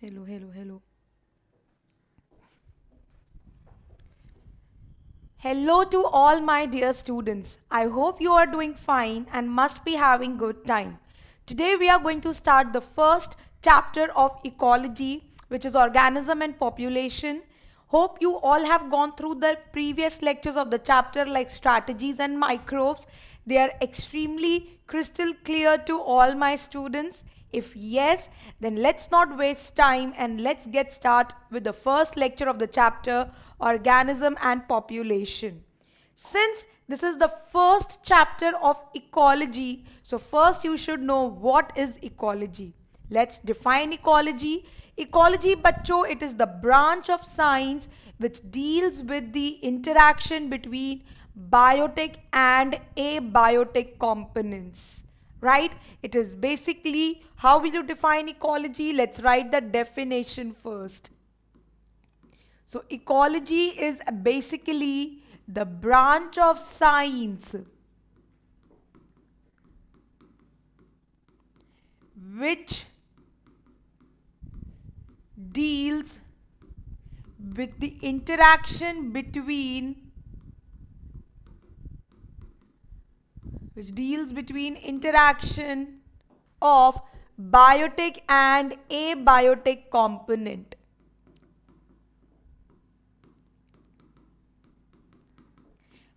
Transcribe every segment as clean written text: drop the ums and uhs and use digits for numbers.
Hello, hello, hello. Hello to all my dear students. I hope you are doing fine and must be having good time. Today we are going to start the first chapter of ecology, which is organism and population. Hope you all have gone through the previous lectures of the chapter like strategies and microbes. They are extremely crystal clear to all my students. If yes, then let's not waste time and let's get started with the first lecture of the chapter, Organism and Population. Since this is the first chapter of ecology, so first you should know what is ecology. Let's define ecology. Ecology, bachcho, it is the branch of science which deals with the interaction between biotic and abiotic components. Right? It is basically how will you define ecology? Let's write the definition first. So ecology is basically the branch of science which deals with the interaction between of biotic and abiotic component.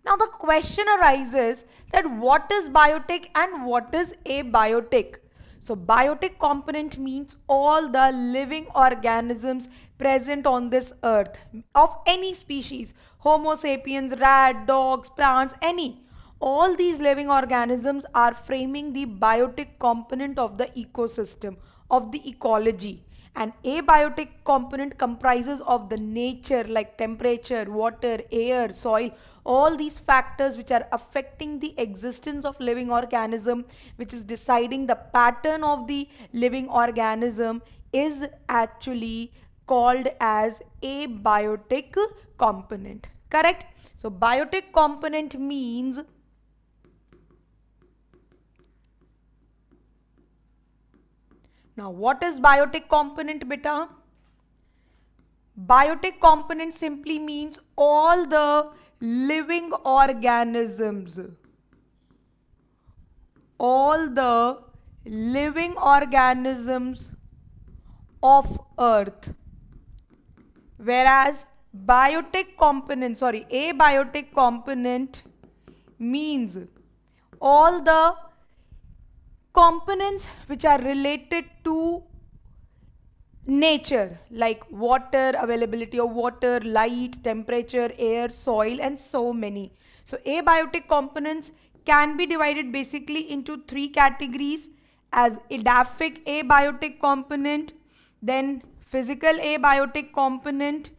Now the question arises that what is biotic and what is abiotic? So biotic component means all the living organisms present on this earth of any species, Homo sapiens, rat, dogs, plants, any. All these living organisms are framing the biotic component of the ecosystem, of the ecology. An abiotic component comprises of the nature like temperature, water, air, soil, all these factors which are affecting the existence of living organism, which is deciding the pattern of the living organism, is actually called as abiotic component. Correct? So biotic component means now what is biotic component, beta? Biotic component simply means all the living organisms. All the living organisms of earth. Whereas abiotic component means all the components which are related to nature like water, availability of water, light, temperature, air, soil, and so many. So abiotic components can be divided basically into three categories as edaphic abiotic component, then physical abiotic component,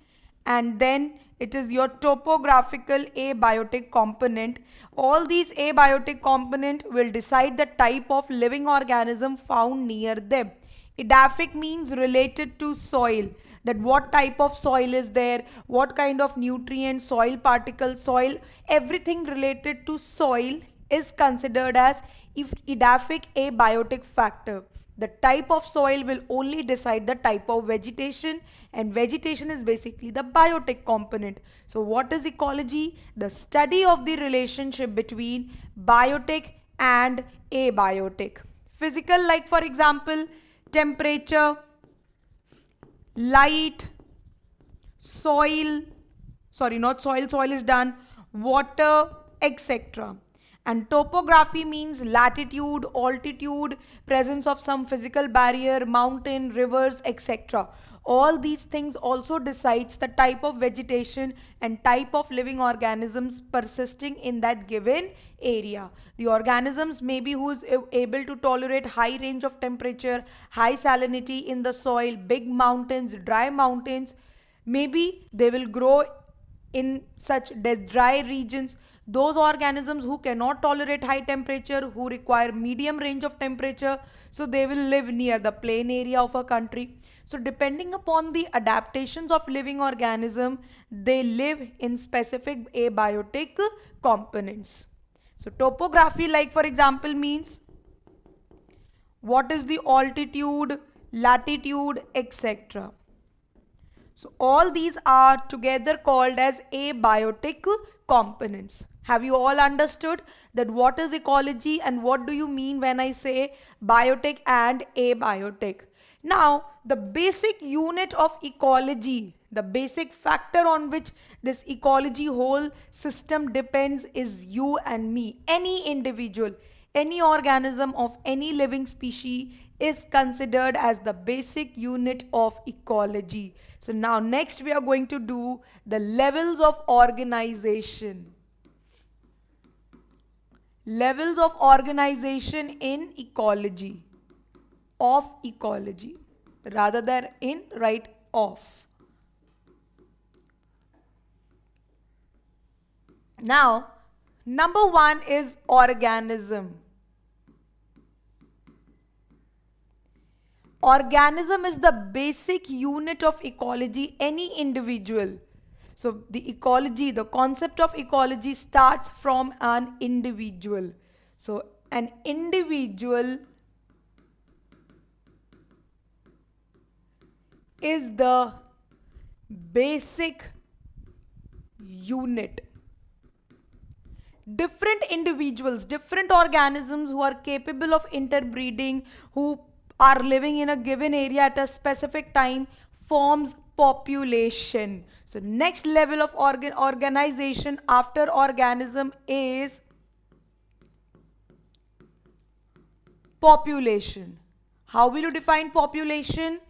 and then it is your topographical abiotic component. All these abiotic component will decide the type of living organism found near them. Edaphic means related to soil, that what type of soil is there, what kind of nutrient, soil particles, soil, everything related to soil is considered as edaphic abiotic factor. The type of soil will only decide the type of vegetation, and vegetation is basically the biotic component. So what is ecology? The study of the relationship between biotic and abiotic. Physical, like for example, temperature, light, soil, sorry, not soil, soil is done, water, etc. And topography means latitude, altitude, presence of some physical barrier, mountain, rivers, etc. All these things also decides the type of vegetation and type of living organisms persisting in that given area. The organisms may be who is able to tolerate high range of temperature, high salinity in the soil, big mountains, dry mountains. Maybe they will grow in such dry regions. Those organisms who cannot tolerate high temperature, who require medium range of temperature, so they will live near the plain area of a country. So depending upon the adaptations of living organism, they live in specific abiotic components. So topography, like for example, means what is the altitude, latitude, etc. So all these are together called as abiotic components. Have you all understood that what is ecology and what do you mean when I say biotic and abiotic? Now, the basic unit of ecology, the basic factor on which this ecology whole system depends is you and me, any individual. Any organism of any living species is considered as the basic unit of ecology. So now next we are going to do the levels of organization. Levels of organization in ecology. Of ecology. Rather than in, write of. Now, number one is organism. Organism is the basic unit of ecology, any individual. So the ecology, the concept of ecology starts from an individual. So an individual is the basic unit. Different individuals, different organisms who are capable of interbreeding, who are living in a given area at a specific time forms population. So next level of organization after organism is population. How will you define population?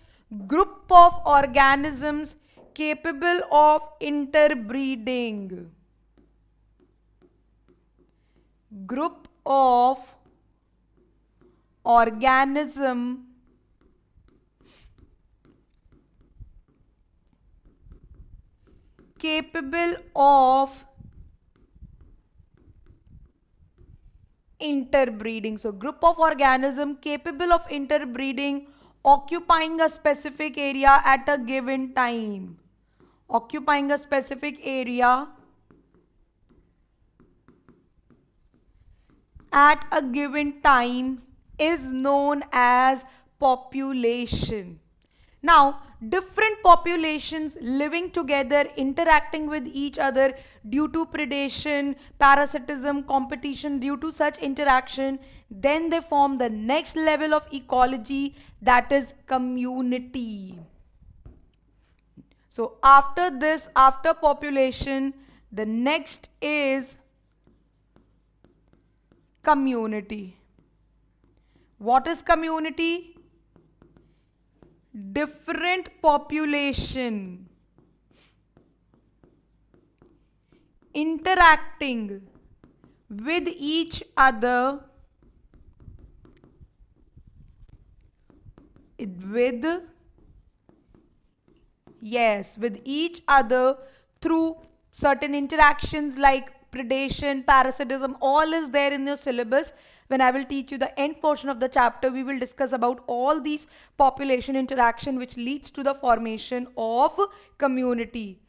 Group of organisms capable of interbreeding. Group of organism capable of interbreeding. So group of organism capable of interbreeding occupying a specific area at a given time. Occupying a specific area at a given time is known as population. Now, different populations living together, interacting with each other due to predation, parasitism, competition, due to such interaction, then they form the next level of ecology, that is community. So after this, after population, the next is community. What is community? Different population interacting with each other with each other through certain interactions like predation, parasitism, all is there in your syllabus. When I will teach you the end portion of the chapter, we will discuss about all these population interaction which leads to the formation of community.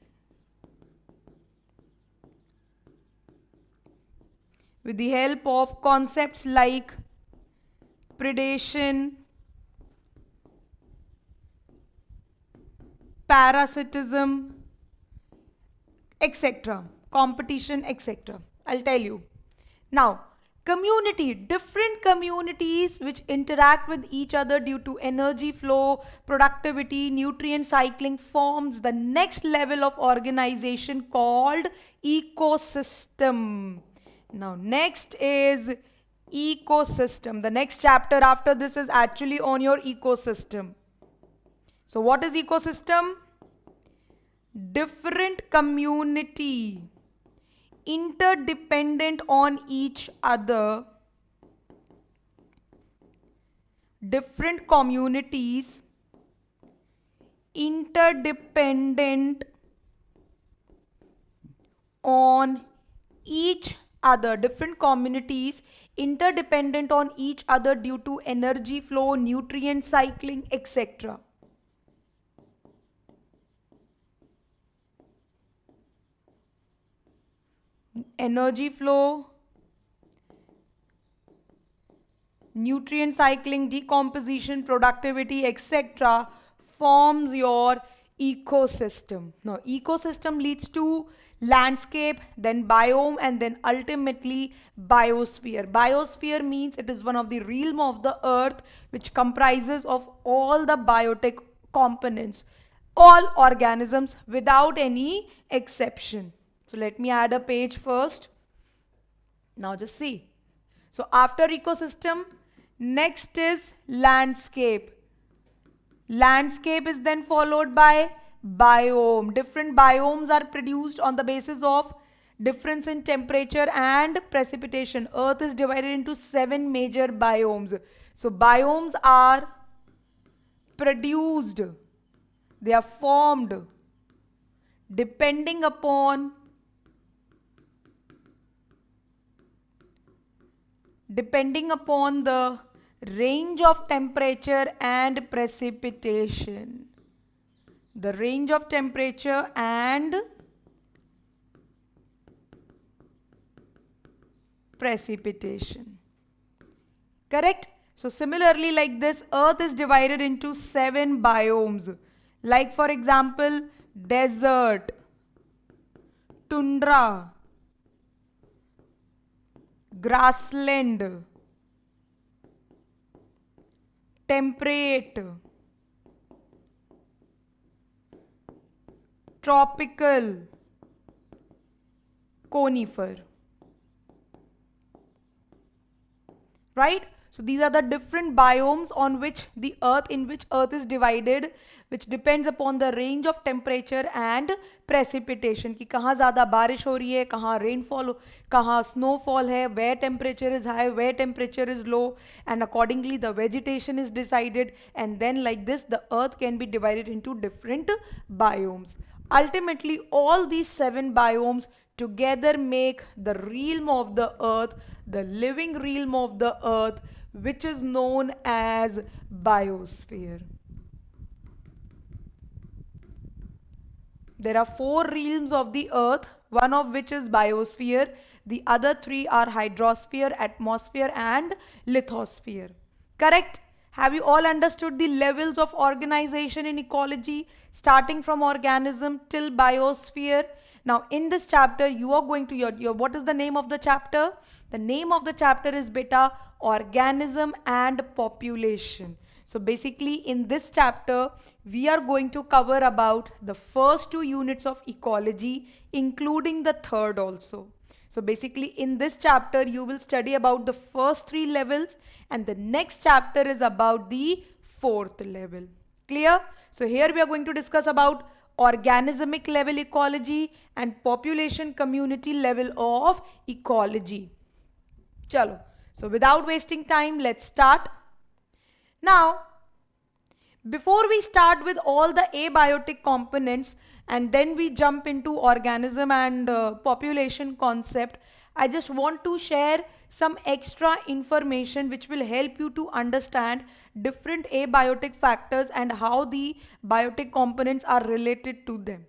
With the help of concepts like predation, parasitism, etc., competition, etc. I'll tell you. Now, community, different communities which interact with each other due to energy flow, productivity, nutrient cycling forms the next level of organization called ecosystem. Now, next is ecosystem. The next chapter after this is actually on your ecosystem. So, what is ecosystem? Different community interdependent on each other. Different communities interdependent on each other. Different communities interdependent on each other due to energy flow, nutrient cycling, etc. Energy flow, nutrient cycling, decomposition, productivity, etc. forms your ecosystem. Now, ecosystem leads to landscape, then biome, and then ultimately biosphere. Biosphere means it is one of the realm of the earth which comprises of all the biotic components, all organisms without any exception. So let me add a page first. Now just see. So after ecosystem, next is landscape. Landscape is then followed by biome. Different biomes are produced on the basis of difference in temperature and precipitation. Earth is divided into 7 major biomes. So biomes are produced, they are formed depending upon the range of temperature and precipitation. The range of temperature and precipitation. Correct? So similarly, like this, earth is divided into 7 biomes. Like for example, desert, tundra, grassland, temperate, tropical, conifer. Right? So these are the different biomes on which the earth, in which earth is divided, which depends upon the range of temperature and precipitation. कि कहाँ ज़्यादा बारिश हो रही है, कहाँ rainfall, कहाँ snowfall है, where temperature is high, where temperature is low, and accordingly the vegetation is decided, and then like this the earth can be divided into different biomes. Ultimately, all these 7 biomes together make the realm of the earth, the living realm of the earth, which is known as biosphere. There are 4 realms of the earth, one of which is biosphere. The other 3 are hydrosphere, atmosphere, and lithosphere. Correct? Have you all understood the levels of organization in ecology, starting from organism till biosphere? Now, in this chapter, you are going to what is the name of the chapter? The name of the chapter is beta organism and population. So basically, in this chapter, we are going to cover about the first 2 units of ecology, including the third also. So basically, in this chapter, you will study about the first 3 levels, and the next chapter is about the 4th level. Clear? So here we are going to discuss about organismic level ecology and population community level of ecology. Chalo. So without wasting time, let's start. Now, before we start with all the abiotic components and then we jump into organism and population concept, I just want to share some extra information which will help you to understand different abiotic factors and how the biotic components are related to them.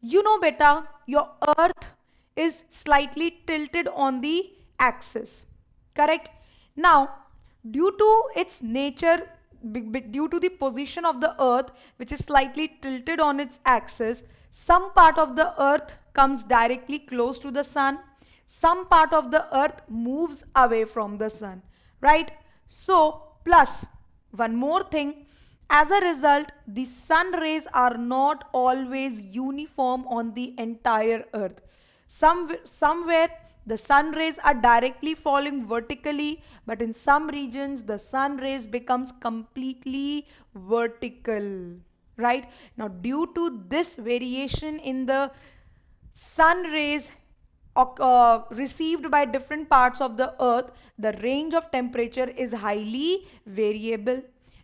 You know, beta, your earth is slightly tilted on the axis. Correct? Now, due to its nature, due to the position of the earth which is slightly tilted on its axis, some part of the earth comes directly close to the sun, some part of the earth moves away from the sun, right? So plus one more thing, as a result the sun rays are not always uniform on the entire earth. Somewhere the sun rays are directly falling vertically, but in some regions the sun rays becomes completely vertical, right? Now due to this variation in the sun rays received by different parts of the earth, the range of temperature is highly variable.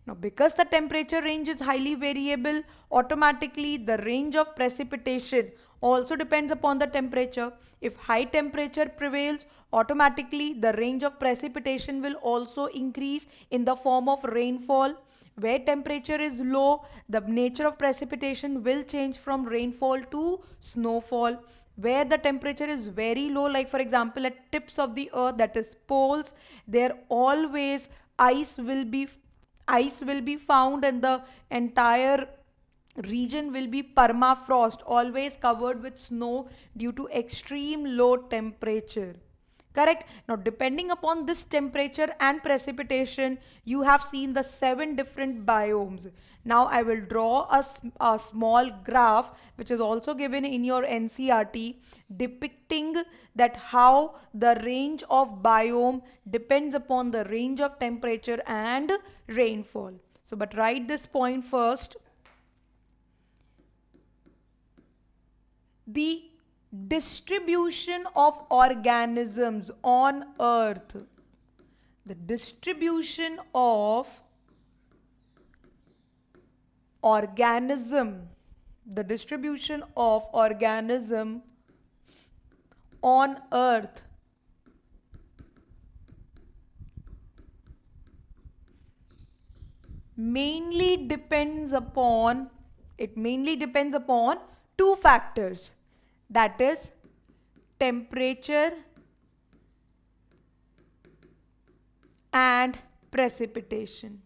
Now because the temperature range is highly variable, automatically the range of precipitation also depends upon the temperature. If high temperature prevails, automatically the range of precipitation will also increase in the form of rainfall. Where temperature is low, the nature of precipitation will change from rainfall to snowfall. Where the temperature is very low, like for example at tips of the earth, that is poles, there always ice will be ice will be found, and the entire region will be permafrost, always covered with snow due to extreme low temperature. Correct. Now, depending upon this temperature and precipitation, you have seen the 7 different biomes. Now, I will draw a small graph which is also given in your NCERT, depicting that how the range of biome depends upon the range of temperature and rainfall. So, but write this point first. The distribution of organisms on earth, the distribution of organism on earth mainly depends upon two factors, that is temperature and precipitation.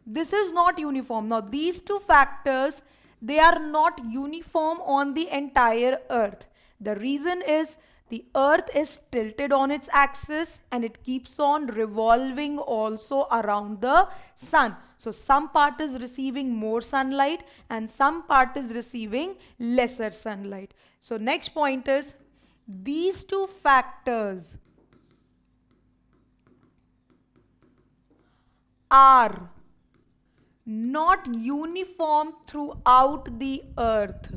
This is not uniform. Now, these two factors, they are not uniform on the entire earth. The reason is the earth is tilted on its axis and it keeps on revolving also around the sun. So some part is receiving more sunlight and some part is receiving lesser sunlight. So next point is, these two factors are not uniform throughout the earth,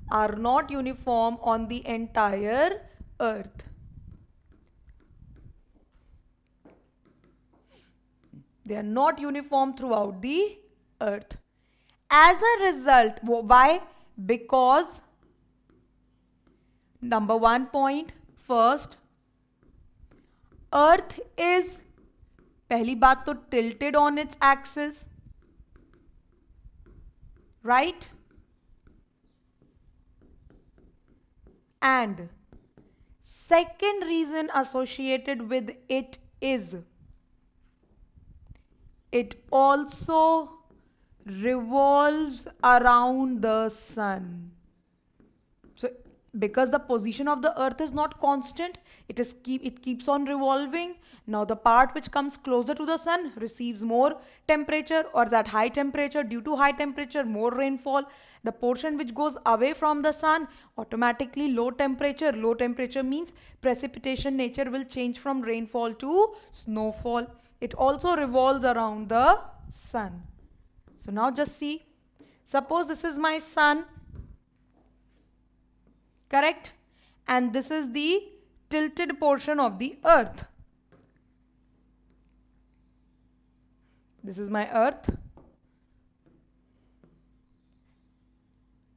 are not uniform on the entire earth. They are not uniform throughout the earth. As a result, why? Because number 1 point, first, earth is पहली बात तो tilted on its axis, right? And second reason associated with it is it also revolves around the sun. So because the position of the earth is not constant, it keeps on revolving. Now the part which comes closer to the sun receives more temperature, or that high temperature, due to high temperature more rainfall. The portion which goes away from the sun, automatically low temperature. Low temperature means precipitation nature will change from rainfall to snowfall. It also revolves around the sun. So now just see, suppose this is my sun, correct? And this is the tilted portion of the earth. This is my earth,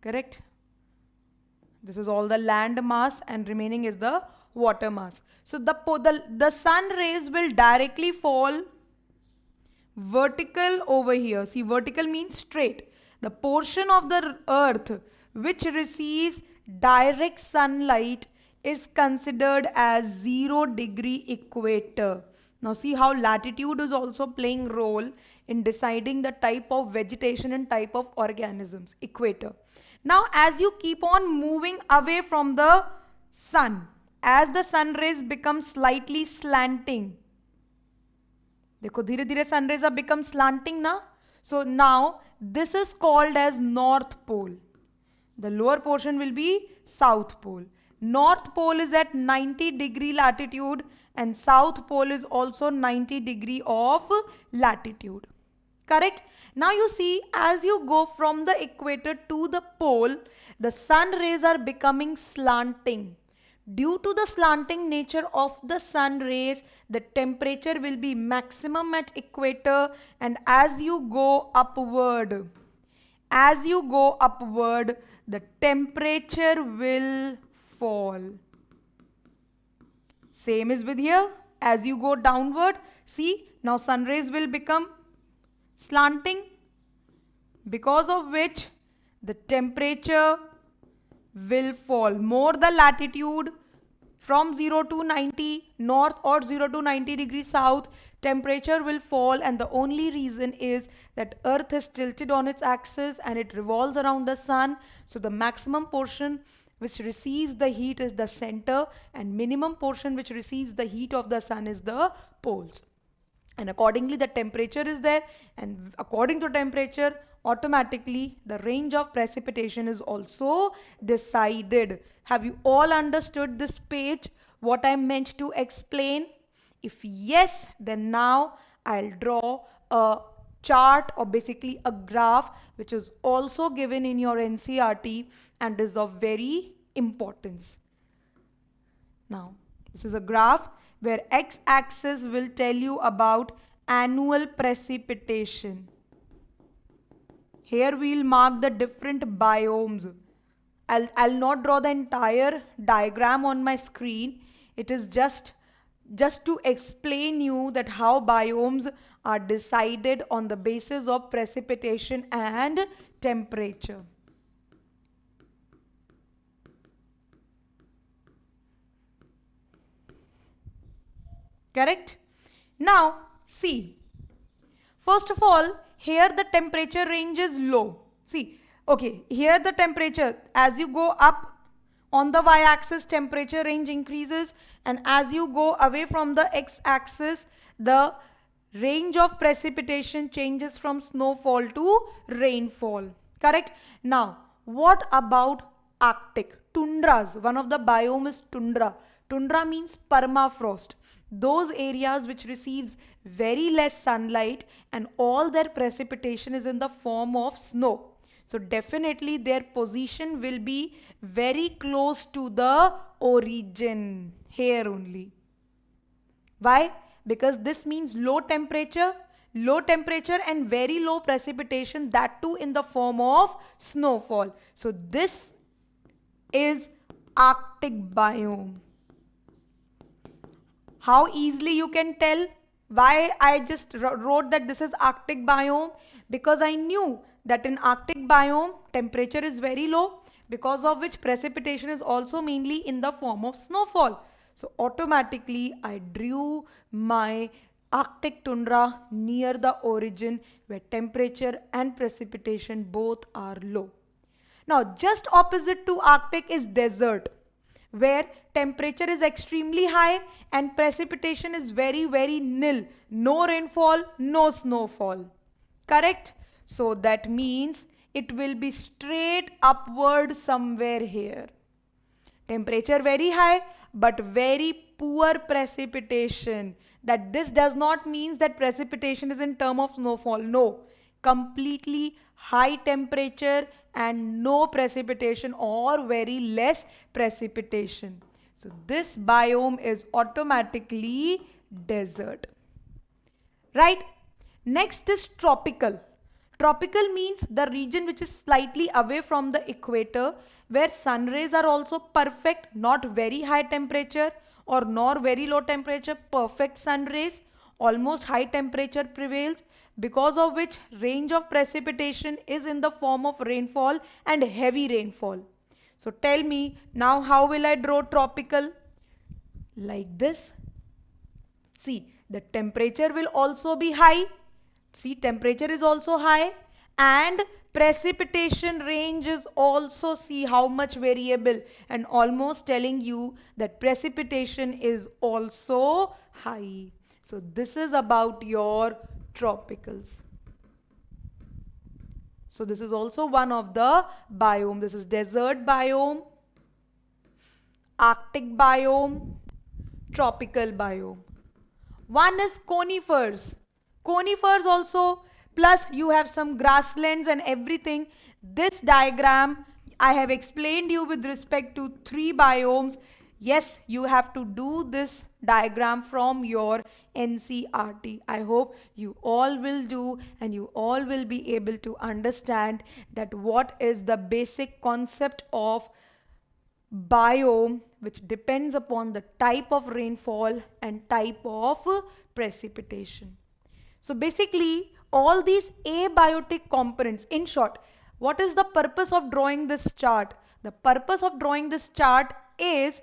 correct? This is all the land mass and remaining is the water mass. So the sun rays will directly fall vertical over here. See, vertical means straight. The portion of the earth which receives direct sunlight is considered as 0-degree equator. Now see how latitude is also playing role in deciding the type of vegetation and type of organisms. Equator. Now as you keep on moving away from the sun, as the sun rays become slightly slanting, देखो धीरे धीरे sun rays have become slanting ना. So now this is called as North Pole. The lower portion will be South Pole. North Pole is at 90-degree latitude and South Pole is also 90-degree of latitude. Correct? Now you see, as you go from the equator to the pole, the sun rays are becoming slanting. Due to the slanting nature of the sun rays, the temperature will be maximum at equator, and as you go upward, the temperature will fall. Same is with here. As you go downward, see, now sun rays will become slanting, because of which the temperature will fall. More the latitude, from 0 to 90 north or 0 to 90 degrees south, temperature will fall, and the only reason is that earth is tilted on its axis and it revolves around the sun. So the maximum portion which receives the heat is the center, and minimum portion which receives the heat of the sun is the poles. And accordingly the temperature is there, and according to temperature automatically the range of precipitation is also decided. Have you all understood this page, what I meant to explain? If yes, then now I'll draw a chart, or basically a graph, which is also given in your NCERT and is of very importance. Now this is a graph where x-axis will tell you about annual precipitation. Here we will mark the different biomes. I'll not draw the entire diagram on my screen. It is just to explain you that how biomes are decided on the basis of precipitation and temperature. Correct? Now see, first of all, here the temperature range is low. See, okay, here the temperature, as you go up on the y-axis, temperature range increases, and as you go away from the x-axis, the range of precipitation changes from snowfall to rainfall. Correct? Now what about Arctic? Tundras, one of the biome is tundra. Tundra means permafrost. Those areas which receives very less sunlight and all their precipitation is in the form of snow. So definitely their position will be very close to the origin, here only. Why? Because this means low temperature and very low precipitation, that too in the form of snowfall. So this is Arctic biome. How easily you can tell why I just wrote that this is Arctic biome? Because I knew that in Arctic biome temperature is very low, because of which precipitation is also mainly in the form of snowfall. So automatically I drew my Arctic tundra near the origin, where temperature and precipitation both are low. Now just opposite to Arctic is desert, where temperature is extremely high and precipitation is very nil. No rainfall, no snowfall. Correct? So that means it will be straight upward somewhere here. Temperature very high but very poor precipitation. That this does not mean that precipitation is in term of snowfall. No. Completely high temperature and no precipitation or very less precipitation. So this biome is automatically desert. Right? Next is tropical. Tropical means the region which is slightly away from the equator, where sun rays are also perfect, not very high temperature or nor very low temperature, perfect sun rays. Almost high temperature prevails, because of which range of precipitation is in the form of rainfall and heavy rainfall. So tell me now, how will I draw tropical? Like this. See, the temperature will also be high. See, temperature is also high and precipitation range is also, see how much variable, and almost telling you that precipitation is also high. So this is about your tropicals. So this is also one of the biome. This is desert biome, Arctic biome, tropical biome. One is conifers. Conifers also, plus you have some grasslands and everything. This diagram I have explained you with respect to 3 biomes. Yes, you have to do this diagram from your NCERT. I hope you all will do, and you all will be able to understand that what is the basic concept of biome, which depends upon the type of rainfall and type of precipitation. So basically all these abiotic components, in short, what is the purpose of drawing this chart? The purpose of drawing this chart is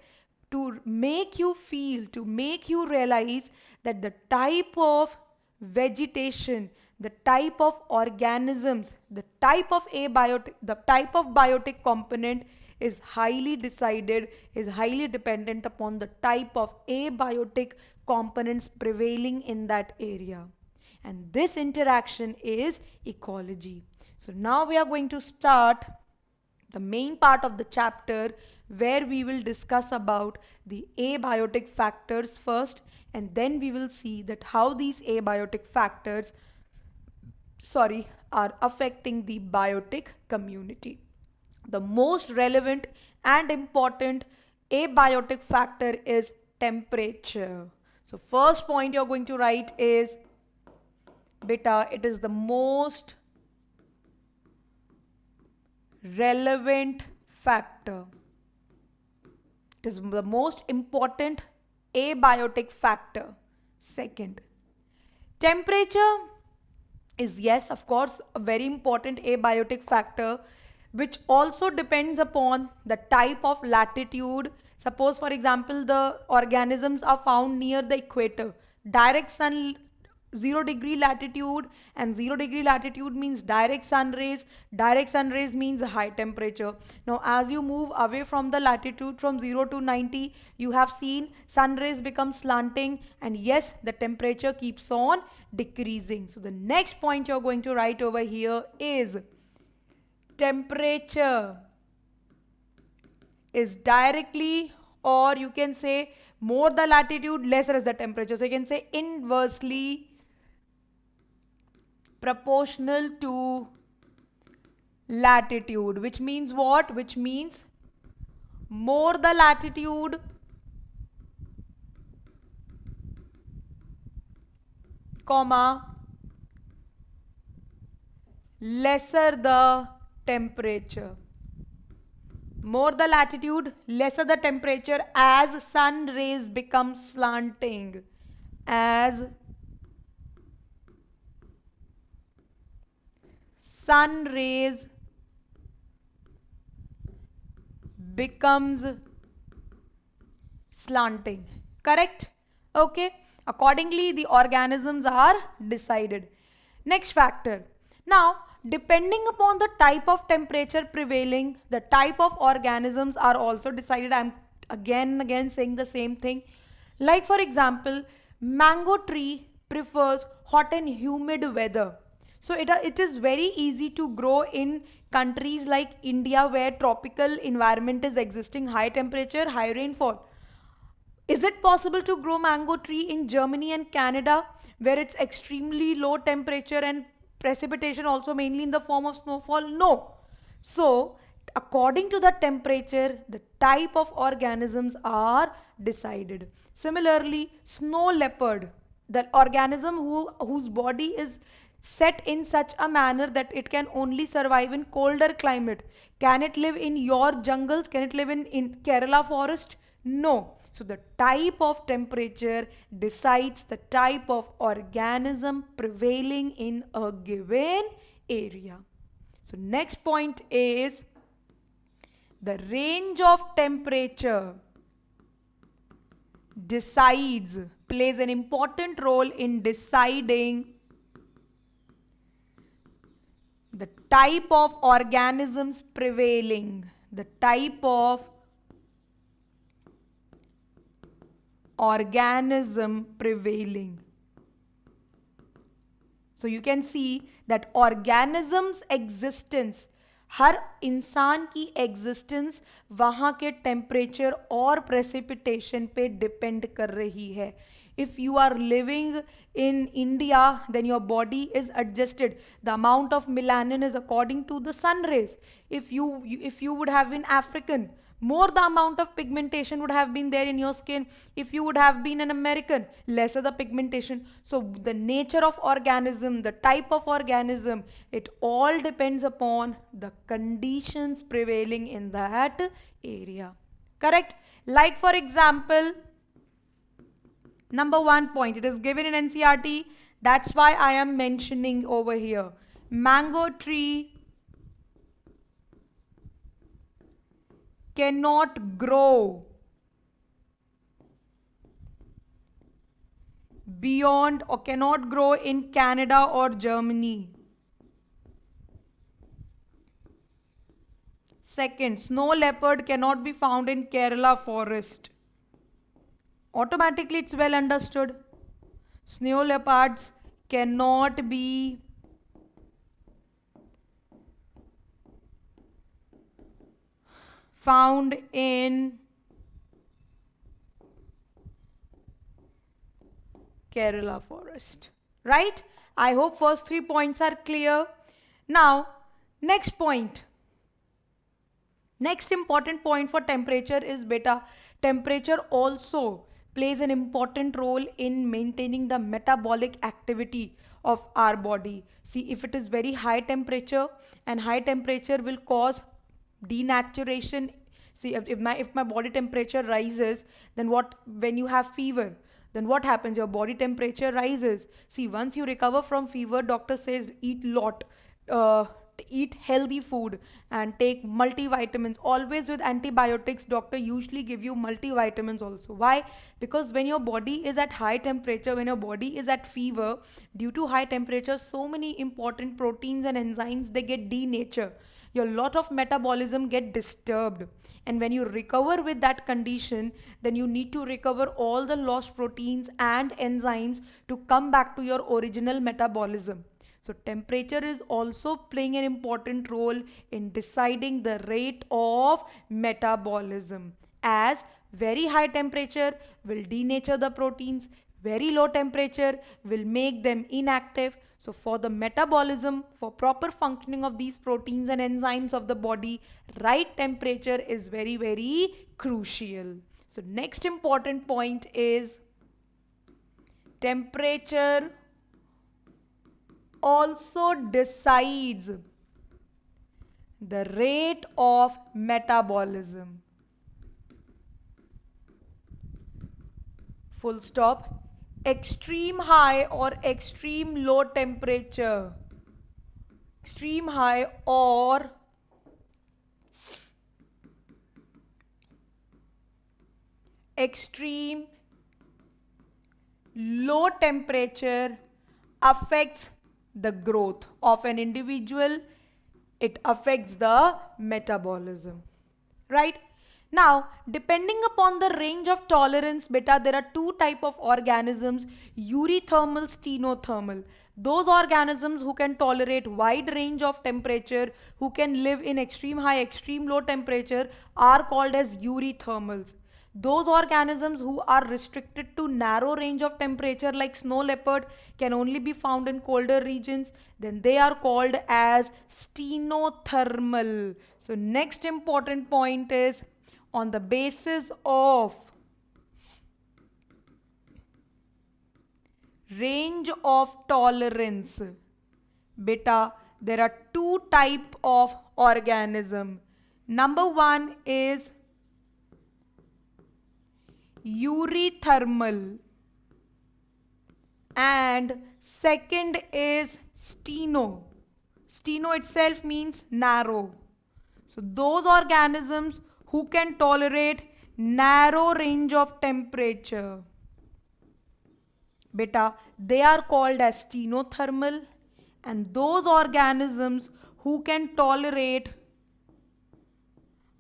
to make you feel, to make you realize that the type of vegetation, the type of organisms, the type of biotic component is highly decided, is highly dependent upon the type of abiotic components prevailing in that area. And this interaction is ecology. So now we are going to start the main part of the chapter, where we will discuss about the abiotic factors first, and then we will see that how these abiotic factors are affecting the biotic community. The most relevant and important abiotic factor is temperature. So first point you're going to write is, beta, it is the most relevant factor. It is the most important abiotic factor. Second, temperature is, yes, of course, a very important abiotic factor, which also depends upon the type of latitude. Suppose, for example, the organisms are found near the equator, direct sun, 0 degree latitude, and 0 degree latitude means direct sun rays. Direct sun rays means high temperature. Now as you move away from the latitude from 0 to 90, you have seen sun rays become slanting, and yes, the temperature keeps on decreasing. So the next point you're going to write over here is, temperature is directly, or you can say more the latitude, lesser is the temperature. So you can say inversely proportional to latitude, which means what? Which means more the latitude, comma, lesser the temperature. More the latitude, lesser the temperature, as sun rays become slanting. As sun rays becomes slanting. Correct? Okay. Accordingly, the organisms are decided. Next factor. Now, depending upon the type of temperature prevailing, the type of organisms are also decided. I'm again saying the same thing. Like for example, mango tree prefers hot and humid weather. So it is very easy to grow in countries like India, where tropical environment is existing, high temperature, high rainfall. Is it possible to grow mango tree in Germany and Canada, where it's extremely low temperature and precipitation also mainly in the form of snowfall? No. So according to the temperature, the type of organisms are decided. Similarly, snow leopard, the organism whose body is set in such a manner that it can only survive in colder climate. Can it live in your jungles? Can it live in Kerala forest? No. So the type of temperature decides the type of organism prevailing in a given area. So next point is, the range of temperature plays an important role in deciding the type of organisms prevailing. The type of organism prevailing. So you can see that organisms existence, हर इंसान की existence वहाँ के temperature और precipitation पे depend कर रही है. If you are living in India, then your body is adjusted. The amount of melanin is according to the sun rays. If you would have been African, more the amount of pigmentation would have been there in your skin. If you would have been an American, lesser the pigmentation. So the nature of organism, the type of organism, it all depends upon the conditions prevailing in that area. Correct? Like for example, number 1 point, it is given in NCERT. That's why I am mentioning over here. Mango tree cannot grow beyond or cannot grow in Canada or Germany. Second, snow leopard cannot be found in Kerala forest. Automatically it's well understood. Snow leopards cannot be found in Kerala forest. Right? I hope first 3 points are clear. Now, next point. Next important point for temperature is beta. Temperature also plays an important role in maintaining the metabolic activity of our body. See, if it is very high temperature, and high temperature will cause denaturation. See, if my body temperature rises, then what, when you have fever, then what happens? Your body temperature rises. See, once you recover from fever, doctor says eat lot, eat healthy food and take multivitamins. Always with antibiotics, doctor usually give you multivitamins also. Why? Because when your body is at high temperature, when your body is at fever, due to high temperature, so many important proteins and enzymes, they get denatured. Your lot of metabolism get disturbed, and when you recover with that condition, then you need to recover all the lost proteins and enzymes to come back to your original metabolism. So temperature is also playing an important role in deciding the rate of metabolism, as very high temperature will denature the proteins, very low temperature will make them inactive. So for the metabolism, for proper functioning of these proteins and enzymes of the body, right temperature is very, very crucial. So next important point is temperature also decides the rate of metabolism. Full stop. Extreme high or extreme low temperature, extreme high or extreme low temperature affects the growth of an individual. It affects the metabolism, right? Now, depending upon the range of tolerance, beta, there are two type of organisms: eurythermal, stenothermal. Those organisms who can tolerate wide range of temperature, who can live in extreme high, extreme low temperature, are called as eurythermals. Those organisms who are restricted to narrow range of temperature, like snow leopard, can only be found in colder regions, then they are called as stenothermal. So next important point is, on the basis of range of tolerance, beta, there are two type of organism. Number one is eurythermal and second is steno. Steno itself means narrow. So those organisms who can tolerate narrow range of temperature, beta, they are called as stenothermal, and those organisms who can tolerate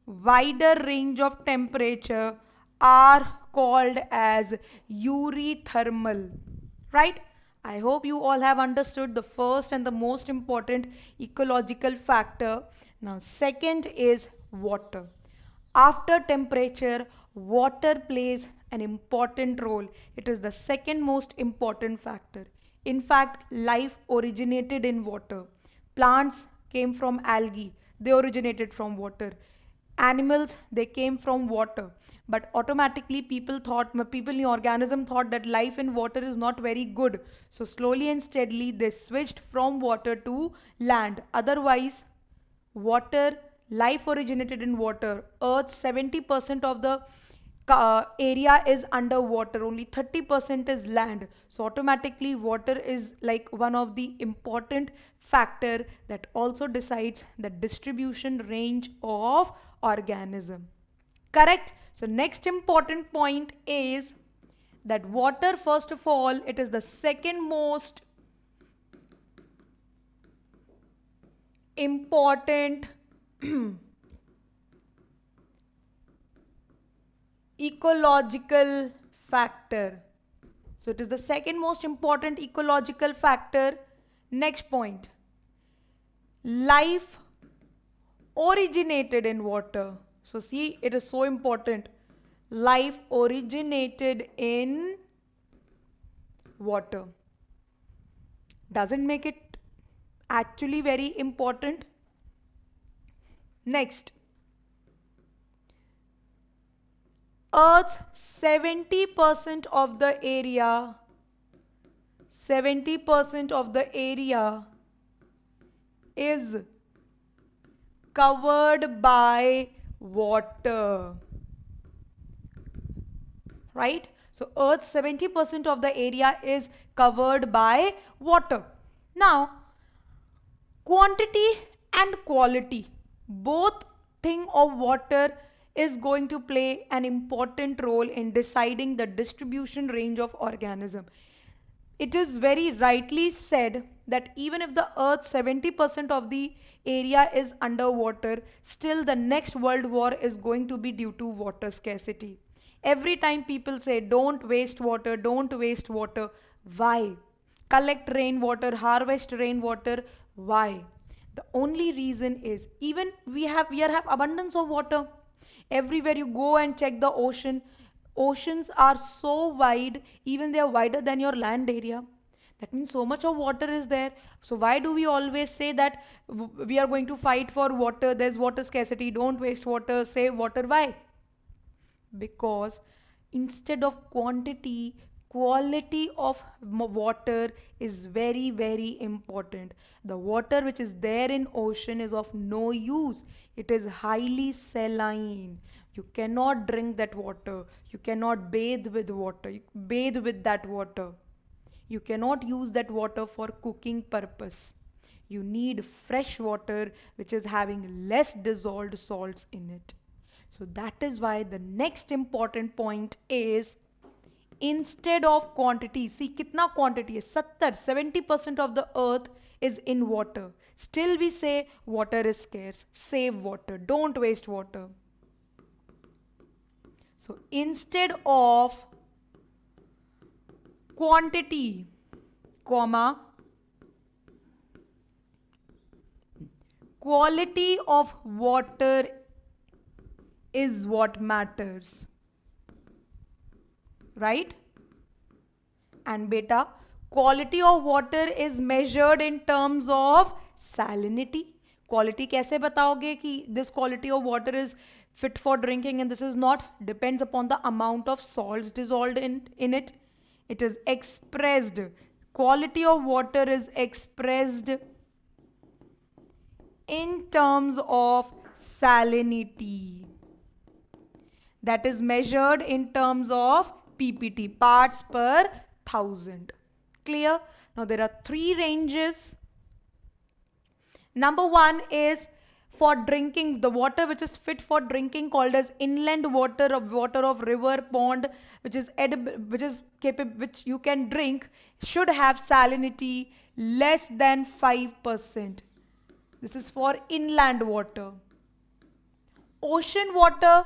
wider range of temperature are called as eurythermal, right? I hope you all have understood the first and the most important ecological factor. Now second is water. After temperature, water plays an important role. It is the second most important factor. In fact, life originated in water. Plants came from algae. They originated from water. Animals, they came from water. But automatically people in the organism thought that life in water is not very good. So slowly and steadily they switched from water to land. Otherwise, water, life originated in water. Earth's 70% of the area is underwater, only 30% is land. So automatically water is like one of the important factor that also decides the distribution range of organism. Correct? So next important point is that water, first of all, it is the second most important ecological factor. So it is the second most important ecological factor. Next point. Life originated in water. So see, it is so important. Life originated in water. Doesn't make it actually very important. Next. Earth's 70% of the area, 70% of the area is covered by water. Right? So Earth's 70% of the area is covered by water. Now, quantity and quality, both thing of water is going to play an important role in deciding the distribution range of organism. It is very rightly said that even if the Earth's 70% of the area is underwater, still the next world war is going to be due to water scarcity. Every time people say, don't waste water, don't waste water. Why? Collect rainwater, harvest rainwater. Why? The only reason is, even we have abundance of water. Everywhere you go and check the ocean, oceans are so wide, even they are wider than your land area. That means so much of water is there. So why do we always say that we are going to fight for water, there's water scarcity, don't waste water, save water? Why? Because instead of quantity, quality of water is very, very important. The water which is there in ocean is of no use. It is highly saline. You cannot drink that water. You cannot bathe with water. You bathe with that water. You cannot use that water for cooking purpose. You need fresh water which is having less dissolved salts in it. So that is why the next important point is, instead of quantity, see kitna quantity is 70% of the earth is in water. Still we say water is scarce, save water, don't waste water. So instead of quantity, comma, quality of water is what matters. Right? And beta, quality of water is measured in terms of salinity. Quality कैसे बताओगे कि this quality of water is fit for drinking and this is not? Depends upon the amount of salts dissolved in it. It is expressed. Quality of water is expressed in terms of salinity. That is measured in terms of PPT, parts per thousand. Clear? Now there are three ranges. Number one is for drinking, the water which is fit for drinking, called as inland water of river, pond, which is edible, which you can drink, should have salinity less than 5%. This is for inland water. Ocean water,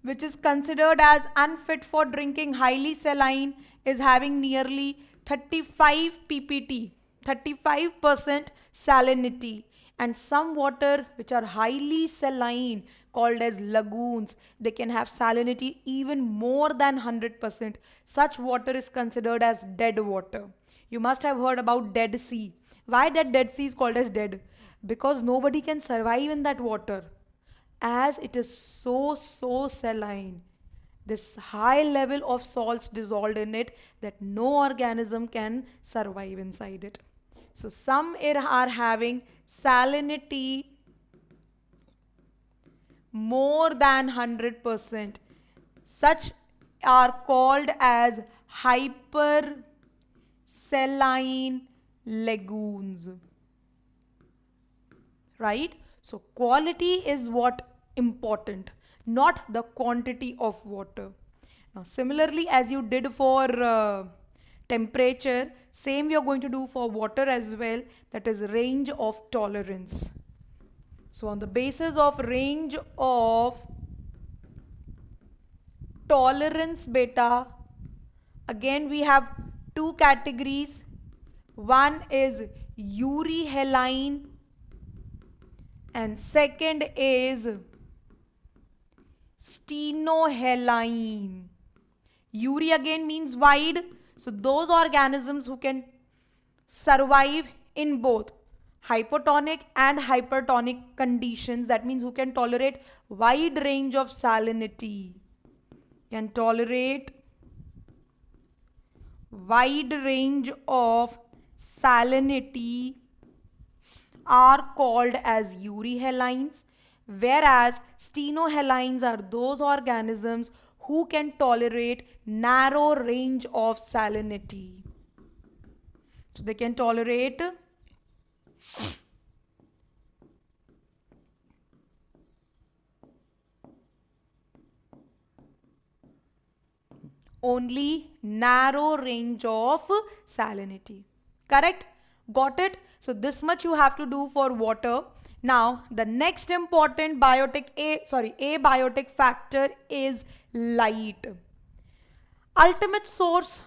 which is considered as unfit for drinking, highly saline, is having nearly 35 ppt, 35% salinity. And some water which are highly saline, called as lagoons, they can have salinity even more than 100%. Such water is considered as dead water. You must have heard about Dead Sea. Why that Dead Sea is called as dead? Because nobody can survive in that water, as it is so saline. This high level of salts dissolved in it that no organism can survive inside it. So some are having salinity more than 100%. Such are called as hypersaline lagoons. Right? So quality is what important, not the quantity of water. Now, similarly, as you did for temperature, same we are going to do for water as well, that is range of tolerance. So, on the basis of range of tolerance beta, again we have two categories. One is urihalline and second is stenohaline. Uri again means wide. So those organisms who can survive in both hypotonic and hypertonic conditions, that means who can tolerate wide range of salinity, can tolerate wide range of salinity, are called as urihalines, whereas stenohalines are those organisms who can tolerate narrow range of salinity. So they can tolerate only narrow range of salinity. Correct? Got it? So this much you have to do for water. Now the next important abiotic factor is light. Ultimate source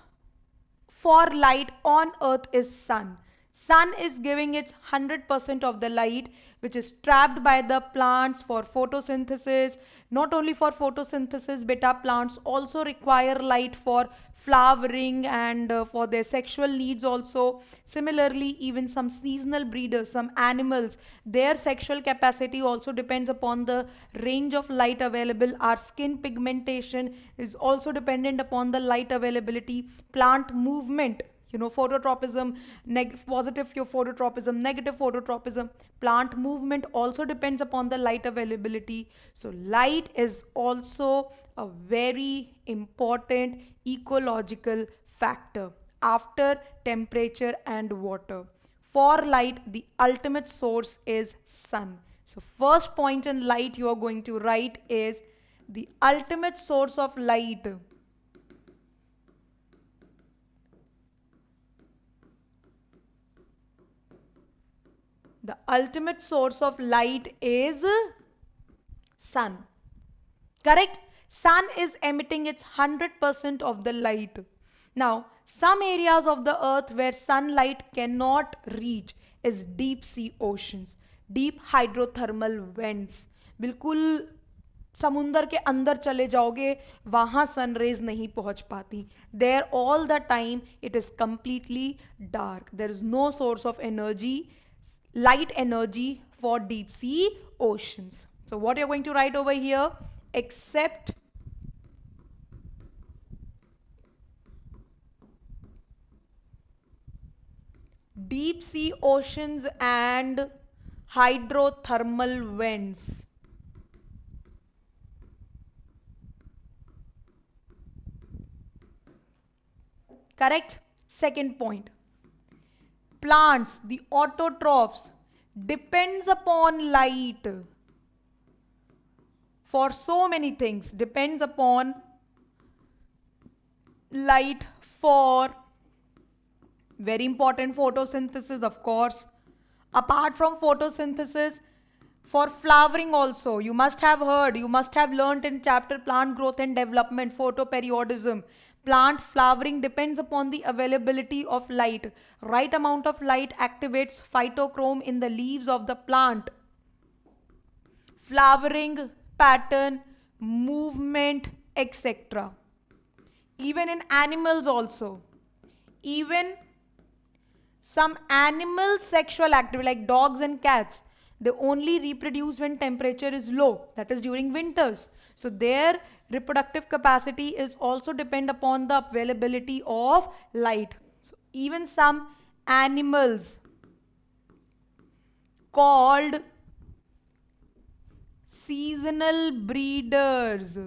for light on earth is sun. Sun is giving its 100% of the light which is trapped by the plants for photosynthesis. Not only for photosynthesis, beta plants also require light for flowering and for their sexual needs also. Similarly, even some seasonal breeders, some animals, their sexual capacity also depends upon the range of light available. Our skin pigmentation is also dependent upon the light availability. Plant movement, phototropism, positive phototropism, negative phototropism, plant movement also depends upon the light availability. So light is also a very important ecological factor after temperature and water. For light, the ultimate source is sun. So first point in light you are going to write is the ultimate source of light . The ultimate source of light is sun. Correct? Sun is emitting its 100% of the light. Now, some areas of the earth where sunlight cannot reach is deep sea oceans, deep hydrothermal vents. बिल्कुल समुंदर के अंदर चले जाओगे वहां sun rays नहीं पहुंच पाती. There all the time it is completely dark. There is no source of energy, light energy for deep sea oceans. So what you're going to write over here, except deep sea oceans and hydrothermal vents. Correct? Second point. Plants, the autotrophs, depends upon light for so many things. Depends upon light for very important photosynthesis, of course. Apart from photosynthesis, for flowering also, you must have heard, you must have learnt in chapter plant growth and development, photoperiodism. Plant flowering depends upon the availability of light. Right amount of light activates phytochrome in the leaves of the plant. Flowering pattern, movement, etc. Even in animals also. Even some animal sexual activity like dogs and cats, they only reproduce when temperature is low, that is during winters. So their reproductive capacity is also depend upon the availability of light. So even some animals called seasonal breeders.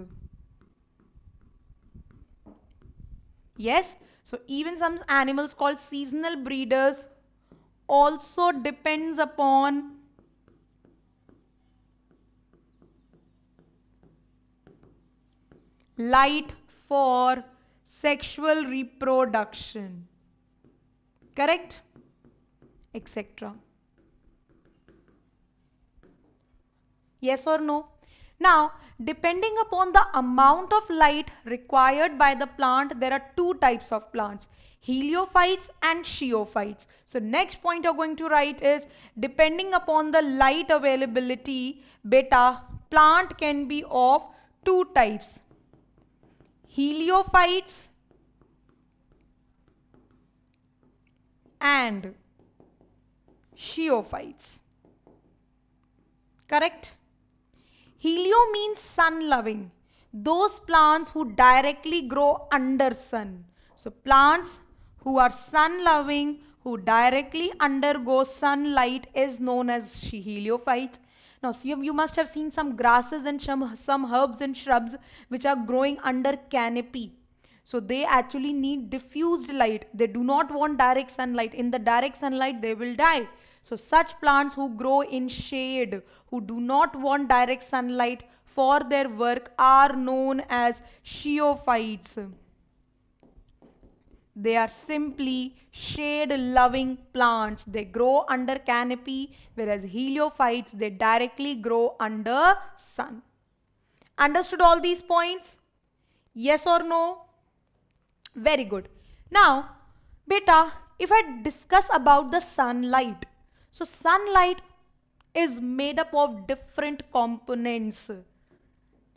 Yes, so even some animals called seasonal breeders also depends upon light for sexual reproduction. Correct? Etc. Yes or no? Now, depending upon the amount of light required by the plant, there are two types of plants, heliophytes and sheophytes. So next point you're going to write is, depending upon the light availability, beta, plant can be of two types, heliophytes and sheophytes. Correct? Helio means sun-loving, those plants who directly grow under sun. So plants who are sun-loving, who directly undergo sunlight is known as heliophytes. Now you must have seen some grasses and some herbs and shrubs which are growing under canopy. So they actually need diffused light. They do not want direct sunlight. In the direct sunlight, they will die. So such plants who grow in shade, who do not want direct sunlight for their work, are known as sheophytes. They are simply shade-loving plants. They grow under canopy, whereas heliophytes, they directly grow under sun. Understood all these points? Yes or no? Very good. Now, beta, if I discuss about the sunlight. So sunlight is made up of different components.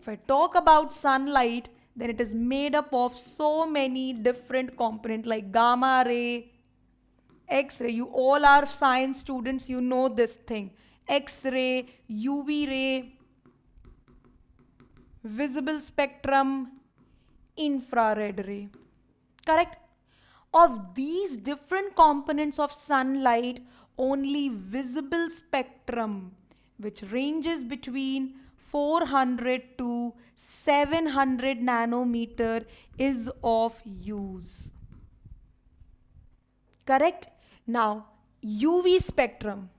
If I talk about sunlight, then it is made up of so many different components like gamma ray, X-ray. You all are science students, you know this thing. X-ray, UV ray, visible spectrum, infrared ray. Correct? Of these different components of sunlight, only visible spectrum, which ranges between 400 to 700 nanometer, is of use. Correct? Now, UV spectrum.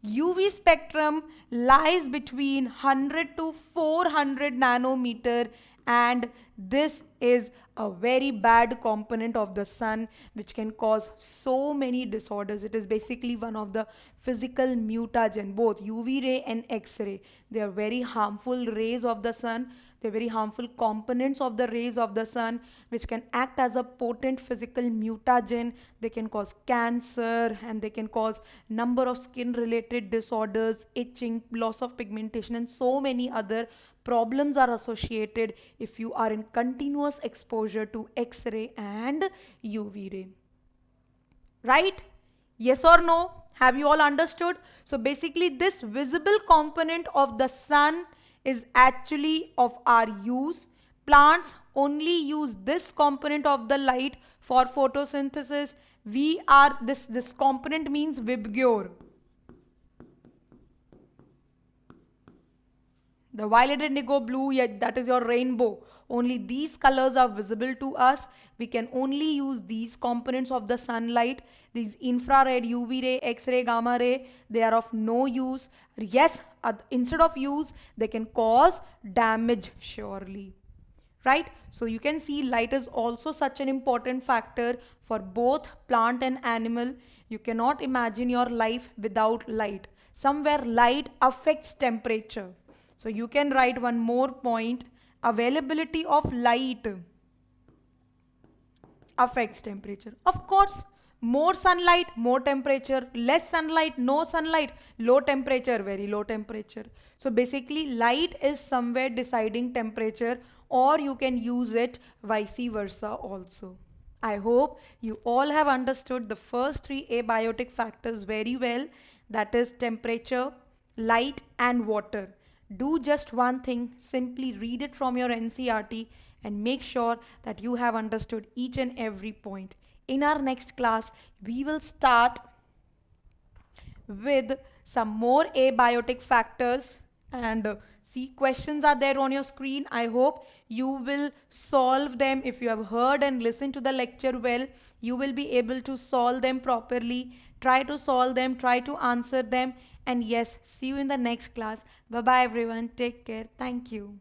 UV spectrum lies between 100 to 400 nanometer, and this is a very bad component of the sun which can cause so many disorders. It is basically one of the physical mutagen, both UV ray and X-ray. They are very harmful rays of the sun. They are very harmful components of the rays of the sun which can act as a potent physical mutagen. They can cause cancer and they can cause number of skin related disorders, itching, loss of pigmentation, and so many other problems are associated if you are in continuous exposure to X-ray and UV ray. Right? Yes or no? Have you all understood? So basically this visible component of the sun is actually of our use. Plants only use this component of the light for photosynthesis. This component means Vibgyor. The violet, indigo, blue, yeah, that is your rainbow. Only these colors are visible to us. We can only use these components of the sunlight. These infrared, UV ray, X-ray, gamma ray, they are of no use. Yes, instead of use, they can cause damage surely. Right? So you can see light is also such an important factor for both plant and animal. You cannot imagine your life without light. Somewhere light affects temperature. So you can write one more point, availability of light affects temperature. Of course, more sunlight, more temperature, less sunlight, no sunlight, low temperature, very low temperature. So basically light is somewhere deciding temperature, or you can use it vice versa also. I hope you all have understood the first three abiotic factors very well, that is temperature, light and water. Do just one thing, simply read it from your NCERT and make sure that you have understood each and every point. In our next class, we will start with some more abiotic factors, and see, questions are there on your screen. I hope you will solve them. If you have heard and listened to the lecture well, you will be able to solve them properly. Try to solve them, try to answer them, and yes, see you in the next class. Bye bye everyone, take care, thank you.